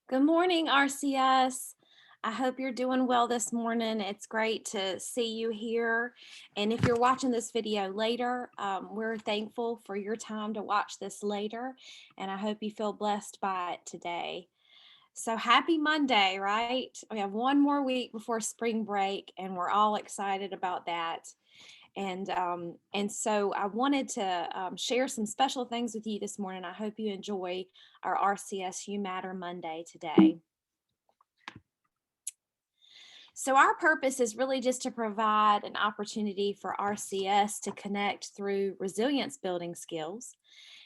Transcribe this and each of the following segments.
Good morning, RCS. I hope you're doing well this morning. It's great to see you here. And if you're watching this video later, we're thankful for your time to watch this later. And I hope you feel blessed by it today. So happy Monday, right? We have one more week before spring break, and we're all excited about that. And so I wanted to share some special things with you this morning. I hope you enjoy our RCS You Matter Monday today. So our purpose is really just to provide an opportunity for RCS to connect through resilience building skills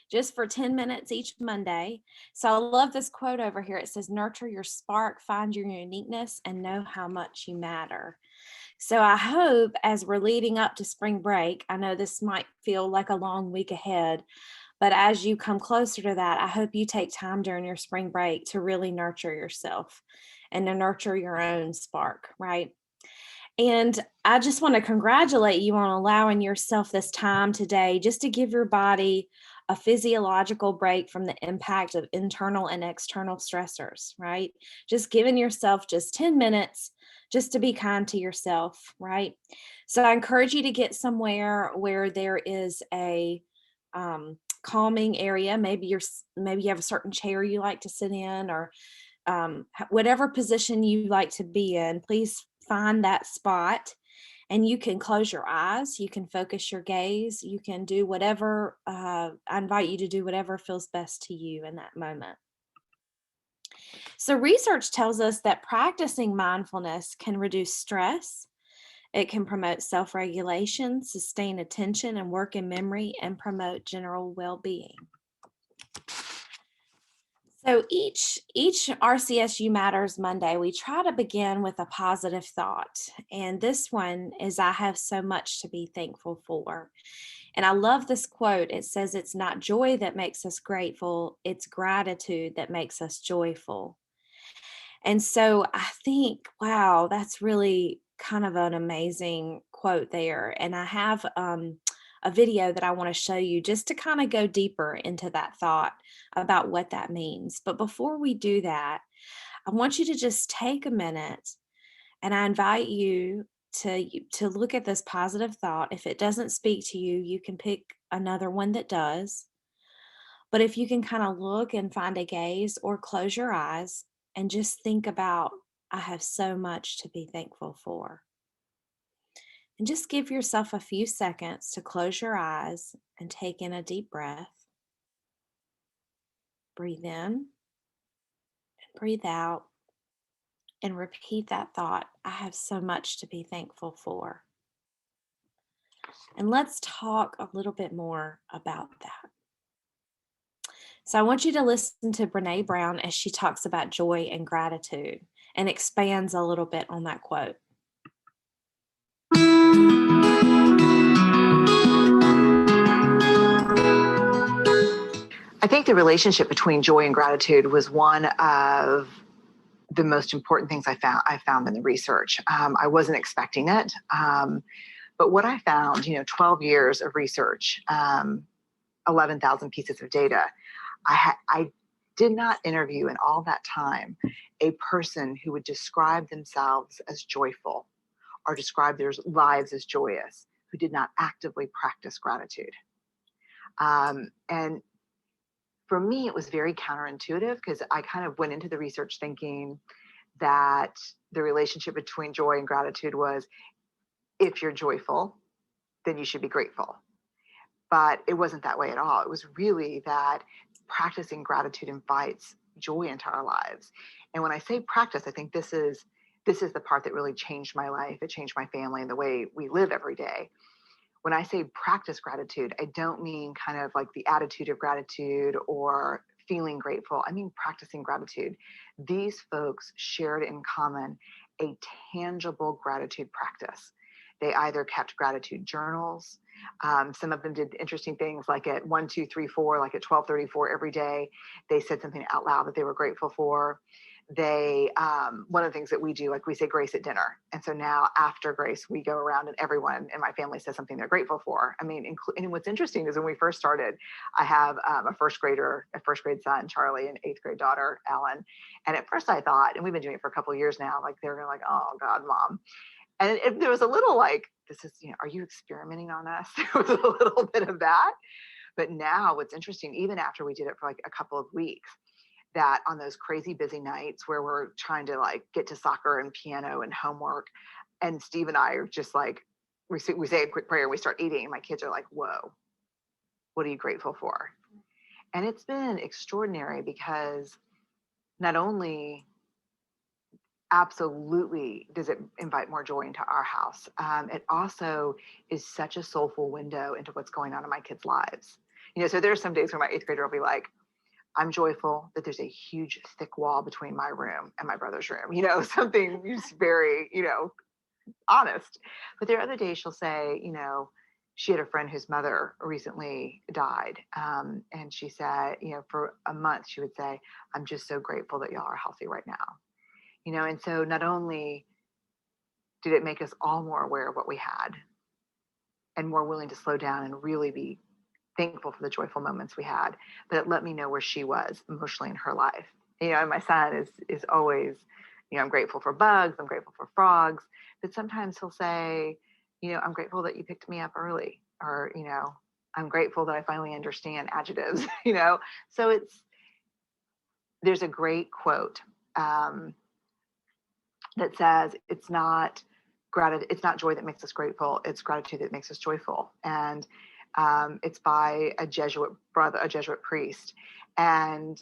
just for 10 minutes each Monday. So I love this quote over here. It says, nurture your spark, find your uniqueness, and know how much you matter. So I hope as we're leading up to spring break, I know this might feel like a long week ahead, but as you come closer to that, I hope you take time during your spring break to really nurture yourself and to nurture your own spark, right? And I just want to congratulate you on allowing yourself this time today just to give your body a physiological break from the impact of internal and external stressors, right? Just giving yourself just 10 minutes just to be kind to yourself, right? So I encourage you to get somewhere where there is a calming area. Maybe you have a certain chair you like to sit in, or whatever position you like to be in. Please find that spot, and you can close your eyes, you can focus your gaze, you can do whatever. I invite you to do whatever feels best to you in that moment. So research tells us that practicing mindfulness can reduce stress. It can promote self-regulation, sustain attention and work in memory, and promote general well-being. So each RCSU Matters Monday, we try to begin with a positive thought. And this one is, I have so much to be thankful for. And I love this quote. It says, it's not joy that makes us grateful, it's gratitude that makes us joyful. And so I think, wow, that's really kind of an amazing quote there. And I have a video that I want to show you just to kind of go deeper into that thought about what that means. But before we do that, I want you to just take a minute, and I invite you to look at this positive thought. If it doesn't speak to you, you can pick another one that does. But if you can kind of look and find a gaze, or close your eyes and just think about, I have so much to be thankful for. And just give yourself a few seconds to close your eyes and take in a deep breath. Breathe in and breathe out, and repeat that thought, I have so much to be thankful for. And let's talk a little bit more about that. So I want you to listen to Brene Brown as she talks about joy and gratitude and expands a little bit on that quote. I think the relationship between joy and gratitude was one of the most important things I found in the research. I wasn't expecting it, but what I found, 12 years of research, 11,000 pieces of data. I did not interview in all that time a person who would describe themselves as joyful or describe their lives as joyous, who did not actively practice gratitude. And for me, it was very counterintuitive, because I kind of went into the research thinking that the relationship between joy and gratitude was, if you're joyful, then you should be grateful. But it wasn't that way at all. It was really that practicing gratitude invites joy into our lives. And when I say practice, I think this is the part that really changed my life. It changed my family and the way we live every day. When I say practice gratitude, I don't mean kind of like the attitude of gratitude or feeling grateful. I mean practicing gratitude. These folks shared in common a tangible gratitude practice. They either kept gratitude journals. Some of them did interesting things like at 1, 2, 3, 4, like at 12:34 every day, they said something out loud that they were grateful for. One of the things that we do, like we say grace at dinner. And so now after grace, we go around and everyone in my family says something they're grateful for. I mean, and what's interesting is when we first started, I have a first grade son, Charlie, and eighth grade daughter, Ellen. And at first I thought, and we've been doing it for a couple of years now, like they're like, oh God, mom. And there was a little like, this is, are you experimenting on us? There was a little bit of that. But now what's interesting, even after we did it for like a couple of weeks, that on those crazy busy nights where we're trying to like get to soccer and piano and homework, and Steve and I are just like, we say a quick prayer and we start eating, and my kids are like, whoa, what are you grateful for? And it's been extraordinary because not only absolutely does it invite more joy into our house, it also is such a soulful window into what's going on in my kids' lives. So there's some days where my eighth grader will be like, I'm joyful that there's a huge thick wall between my room and my brother's room, something just very, honest. But there are other days she'll say, she had a friend whose mother recently died. And she said, for a month, she would say, I'm just so grateful that y'all are healthy right now. And so not only did it make us all more aware of what we had and more willing to slow down and really be thankful for the joyful moments we had, but it let me know where she was emotionally in her life. And my son is always, I'm grateful for bugs, I'm grateful for frogs, but sometimes he'll say, I'm grateful that you picked me up early, or, I'm grateful that I finally understand adjectives, So there's a great quote that says, it's not joy that makes us grateful, it's gratitude that makes us joyful. And it's by a Jesuit priest. And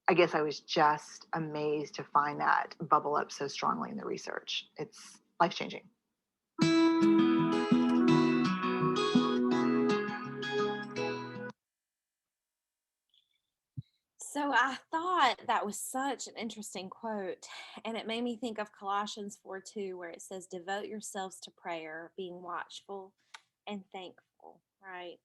I guess I was just amazed to find that bubble up so strongly in the research. It's life-changing. So I thought that was such an interesting quote, and it made me think of Colossians 4:2, where it says, devote yourselves to prayer, being watchful and thankful, right?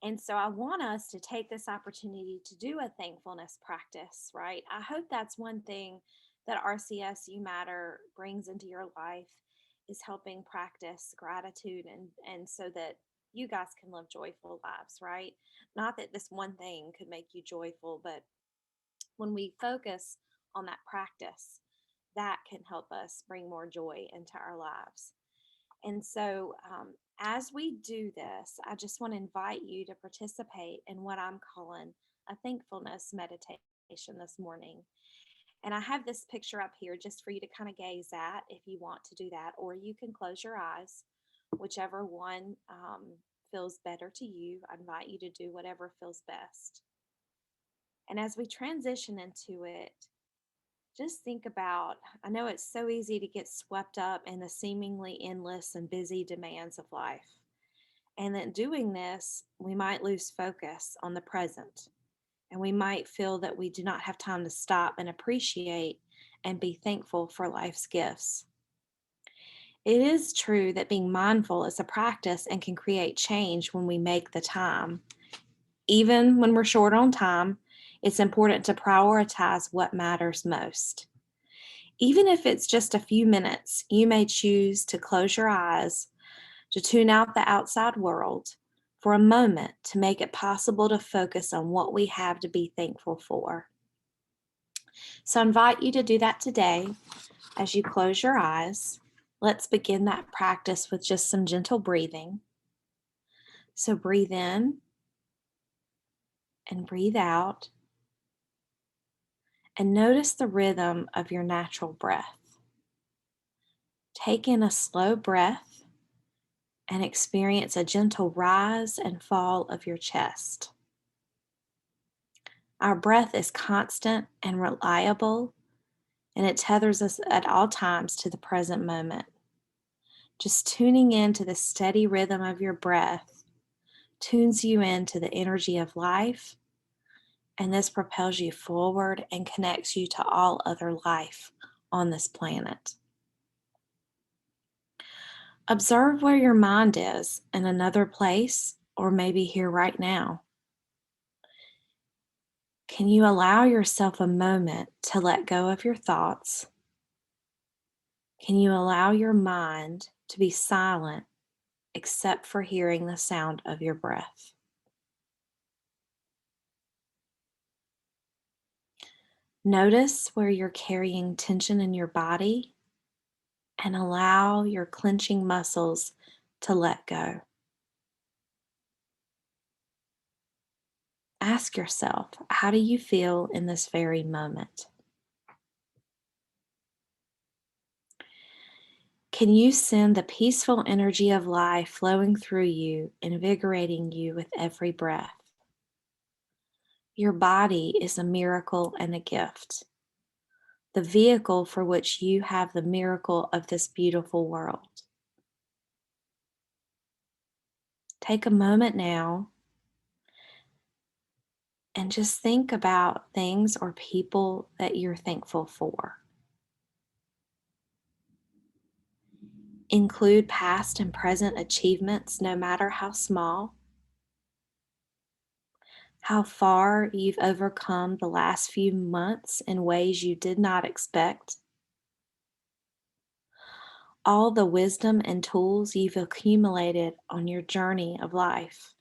And so I want us to take this opportunity to do a thankfulness practice, right? I hope that's one thing that RCS You Matter brings into your life, is helping practice gratitude, and so that you guys can live joyful lives, right? Not that this one thing could make you joyful, but when we focus on that practice, that can help us bring more joy into our lives. And so, as we do this, I just want to invite you to participate in what I'm calling a thankfulness meditation this morning. And I have this picture up here just for you to kind of gaze at if you want to do that, or you can close your eyes, whichever one feels better to you. I invite you to do whatever feels best. And as we transition into it, just think about, I know it's so easy to get swept up in the seemingly endless and busy demands of life. And that doing this, we might lose focus on the present. And we might feel that we do not have time to stop and appreciate and be thankful for life's gifts. It is true that being mindful is a practice and can create change when we make the time. Even when we're short on time, it's important to prioritize what matters most. Even if it's just a few minutes, you may choose to close your eyes, to tune out the outside world for a moment, to make it possible to focus on what we have to be thankful for. So I invite you to do that today as you close your eyes. Let's begin that practice with just some gentle breathing. So breathe in and breathe out, and notice the rhythm of your natural breath. Take in a slow breath and experience a gentle rise and fall of your chest. Our breath is constant and reliable, and it tethers us at all times to the present moment. Just tuning into the steady rhythm of your breath tunes you into the energy of life, and this propels you forward and connects you to all other life on this planet. Observe where your mind is in another place or maybe here right now. Can you allow yourself a moment to let go of your thoughts? Can you allow your mind to be silent except for hearing the sound of your breath? Notice where you're carrying tension in your body and allow your clenching muscles to let go. Ask yourself, how do you feel in this very moment? Can you send the peaceful energy of life flowing through you, invigorating you with every breath? Your body is a miracle and a gift, the vehicle for which you have the miracle of this beautiful world. Take a moment now and just think about things or people that you're thankful for. Include past and present achievements, no matter how small. How far you've overcome the last few months in ways you did not expect. All the wisdom and tools you've accumulated on your journey of life.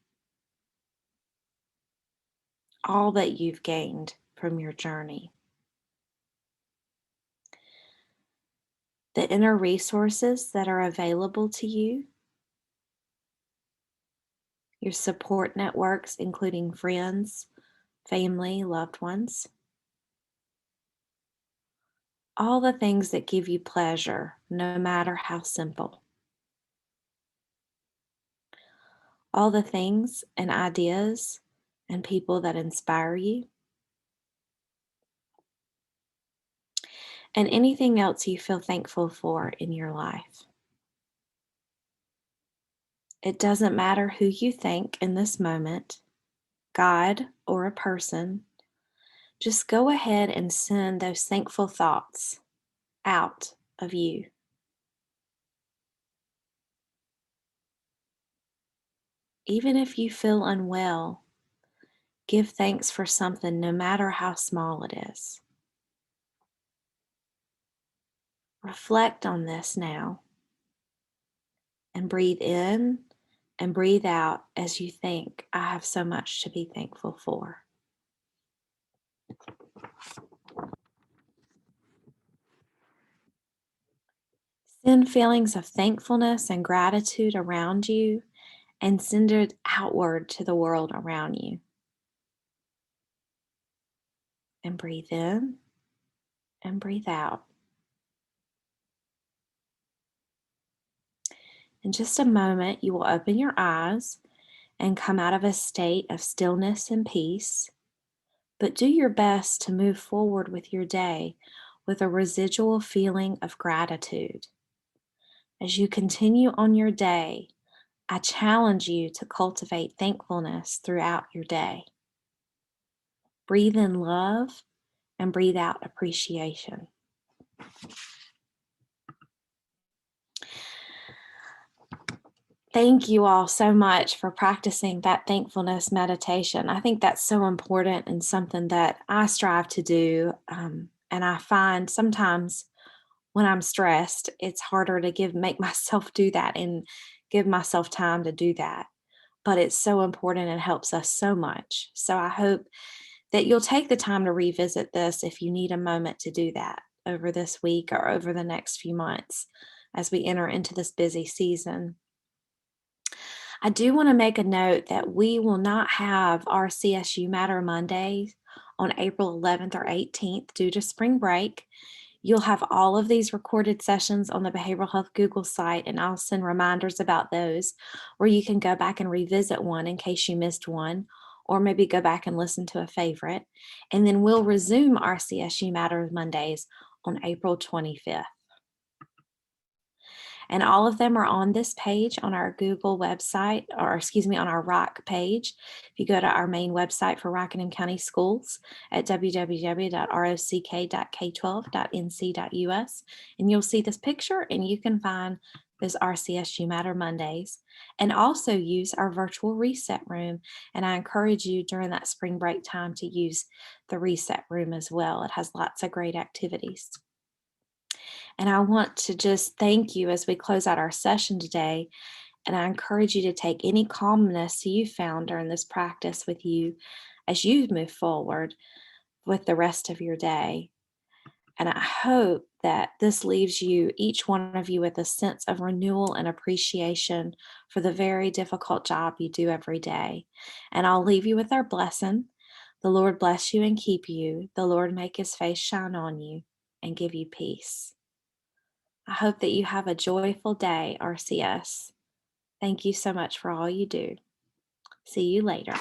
All that you've gained from your journey. The inner resources that are available to you. Your support networks, including friends, family, loved ones. All the things that give you pleasure, no matter how simple. All the things and ideas and people that inspire you. And anything else you feel thankful for in your life. It doesn't matter who you think in this moment, God or a person, just go ahead and send those thankful thoughts out of you. Even if you feel unwell, give thanks for something, no matter how small it is. Reflect on this now and breathe in and breathe out as you think, I have so much to be thankful for. Send feelings of thankfulness and gratitude around you and send it outward to the world around you. And breathe in and breathe out. In just a moment, you will open your eyes and come out of a state of stillness and peace. But do your best to move forward with your day with a residual feeling of gratitude. As you continue on your day, I challenge you to cultivate thankfulness throughout your day. Breathe in love and breathe out appreciation. Thank you all so much for practicing that thankfulness meditation. I think that's so important and something that I strive to do. And I find sometimes when I'm stressed, it's harder to make myself do that and give myself time to do that. But it's so important and helps us so much. So I hope that you'll take the time to revisit this if you need a moment to do that over this week or over the next few months as we enter into this busy season. I do want to make a note that we will not have RCS You Matter Monday on April 11th or 18th due to spring break. You'll have all of these recorded sessions on the Behavioral Health Google site, and I'll send reminders about those where you can go back and revisit one in case you missed one, or maybe go back and listen to a favorite. And then we'll resume RCS You Matter Mondays on April 25th. And all of them are on this page on our Google website, or excuse me, on our ROC page. If you go to our main website for Rockingham County Schools at www.rock.k12.nc.us, and you'll see this picture and you can find those RCS You Matter Mondays, and also use our virtual reset room. And I encourage you during that spring break time to use the reset room as well. It has lots of great activities. And I want to just thank you as we close out our session today. And I encourage you to take any calmness you found during this practice with you as you move forward with the rest of your day. And I hope that this leaves you, each one of you, with a sense of renewal and appreciation for the very difficult job you do every day. And I'll leave you with our blessing. The Lord bless you and keep you. The Lord make his face shine on you and give you peace. I hope that you have a joyful day, RCS. Thank you so much for all you do. See you later.